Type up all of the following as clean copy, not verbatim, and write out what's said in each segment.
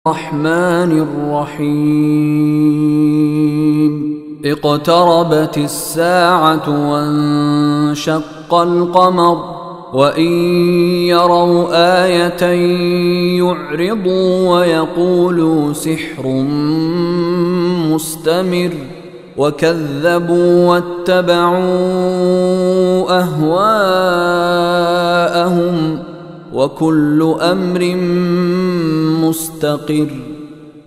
الرحمن الرحيم اقتربت الساعة وانشق القمر وإن يروا آية يعرضوا ويقولوا سحر مستمر وكذبوا واتبعوا أهواءهم وكل أمر مستقر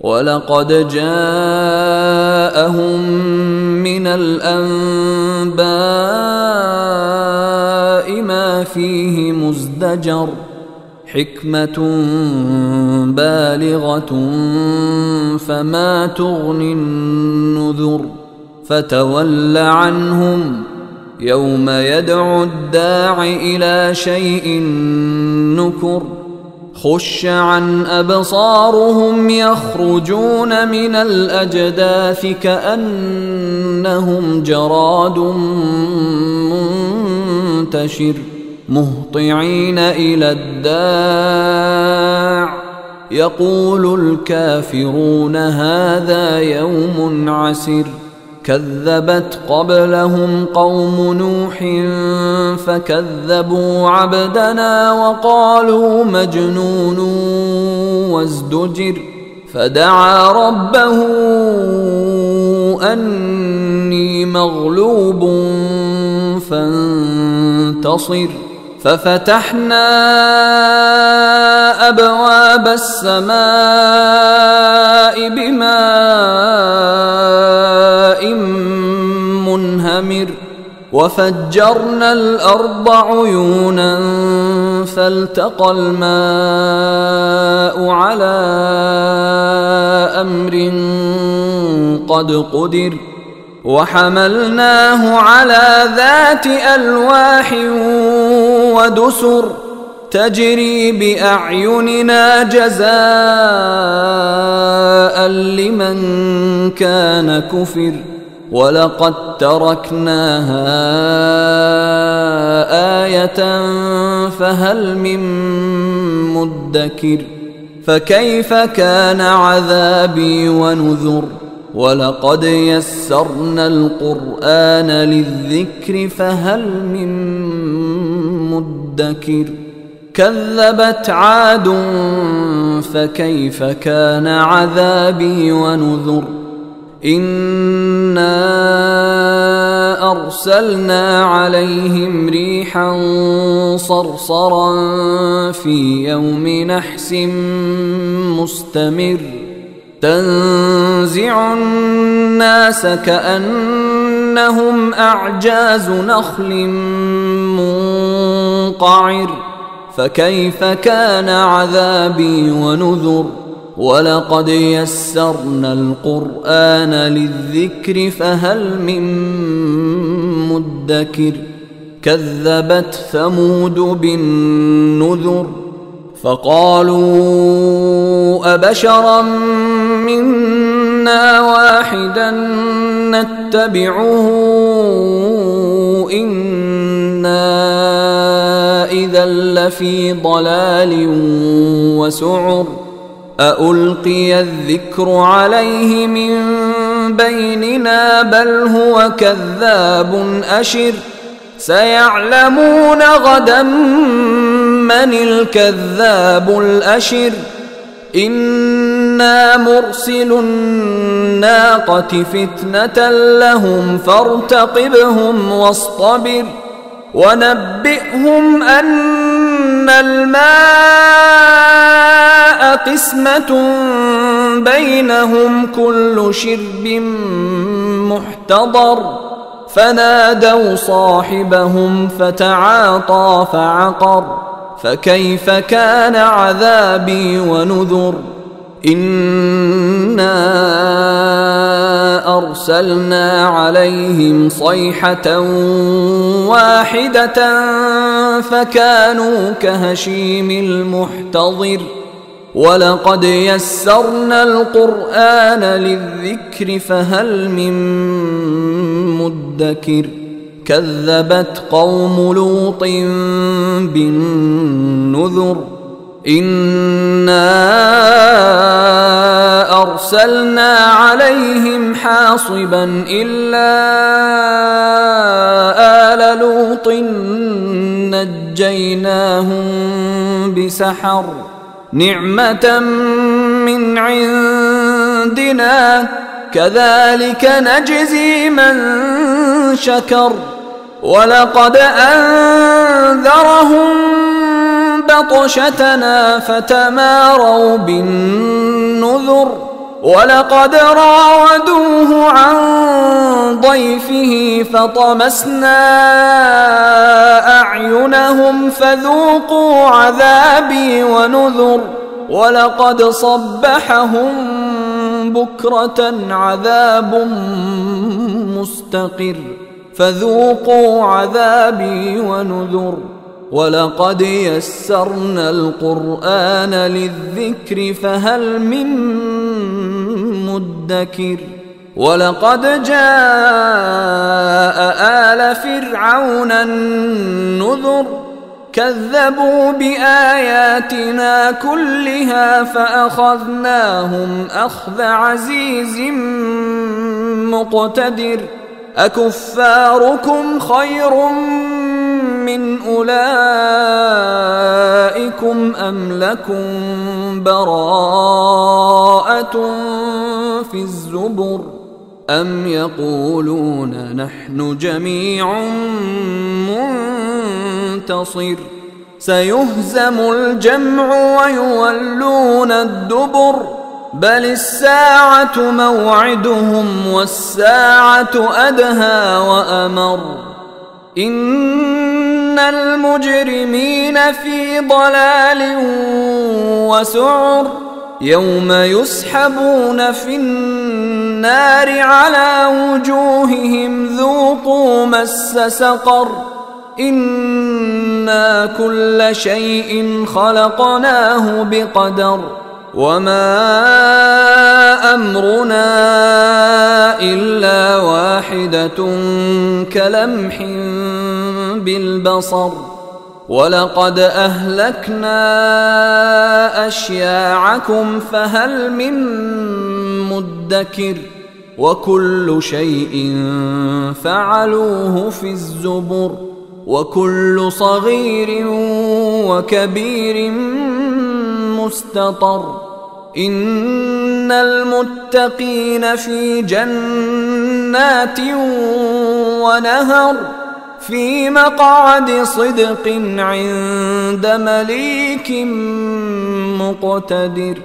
ولقد جاءهم من الأنباء ما فيه مزدجر حكمة بالغة فما تغني النذر فتول عنهم يوم يدعو الداع إلى شيء نكر خش عن أبصارهم يخرجون من الأجداث كأنهم جراد منتشر مهطعين إلى الداع يقول الكافرون هذا يوم عسر كذبت قبلهم قوم نوح فكذبوا عبدنا وقالوا مجنون وازدجر فدعا ربه أني مغلوب فانتصر ففتحنا أبواب السماء بماء منهمر وفجرنا الأرض عيونا فالتقى الماء على أمر قد قدر وحملناه على ذات ألواح ودسر تجري بأعيننا جزاء لمن كان كفر ولقد تركناها آية فهل من مدكر فكيف كان عذابي ونذر ولقد يسرنا القرآن للذكر فهل من مدكر كذبت عاد فكيف كان عذابي ونذر إنا أرسلنا عليهم ريحا صرصرا في يوم نحس مستمر تنزع الناس كأنهم أعجاز نخل منقعر فكيف كان عذابي ونذر ولقد يسرنا القرآن للذكر فهل من مدكر كذبت ثمود بالنذر فقالوا أبشرا منا واحدا نتبعه إنا إذا لفي ضلال وسعر أألقي الذكر عليه من بيننا بل هو كذاب أشر سيعلمون غدا من الكذاب الأشر إنا مرسل الناقة فتنة لهم فارتقبهم واصطبر ونبئهم أن الماء قسمة بينهم كل شرب محتضر فنادوا صاحبهم فتعاطى فعقر فكيف كان عذابي ونذر إنا أرسلنا عليهم صيحة واحدة فكانوا كهشيم المحتضر ولقد يسرنا القرآن للذكر فهل من مدكر كذبت قوم لوط بالنذر إنا أرسلنا عليهم حاصبا إلا آل لوط نجيناهم بسحر نعمة من عندنا كذلك نجزي من شكر ولقد أنذرهم بطشتنا فتماروا بالنذر ولقد راودوه عن ضيفه فطمسنا أعينهم فذوقوا عذابي ونذر ولقد صبحهم بكرة عذاب مستقر فذوقوا عذابي ونذر ولقد يسرنا القرآن للذكر فهل من مدكر ولقد جاء آل فرعون النذر كذبوا بآياتنا كلها فأخذناهم أخذ عزيز مقتدر أكفاركم خير من أولئكم أم لكم براءة في الزبر أم يقولون نحن جميع منتصر سيهزم الجمع ويولون الدبر بل الساعة موعدهم والساعة أدهى وأمر إن المجرمين في ضلال وسعر يوم يسحبون في النار على وجوههم ذوقوا مس سقر إنا كل شيء خلقناه بقدر وما أمرنا إلا واحدة كلمح بالبصر ولقد أهلكنا أشياعكم فهل من مدكر وكل شيء فعلوه في الزبر وكل صغير وكبير مستطر إن المتقين في جنات ونهر في مقعد صدق عند مليك مقتدر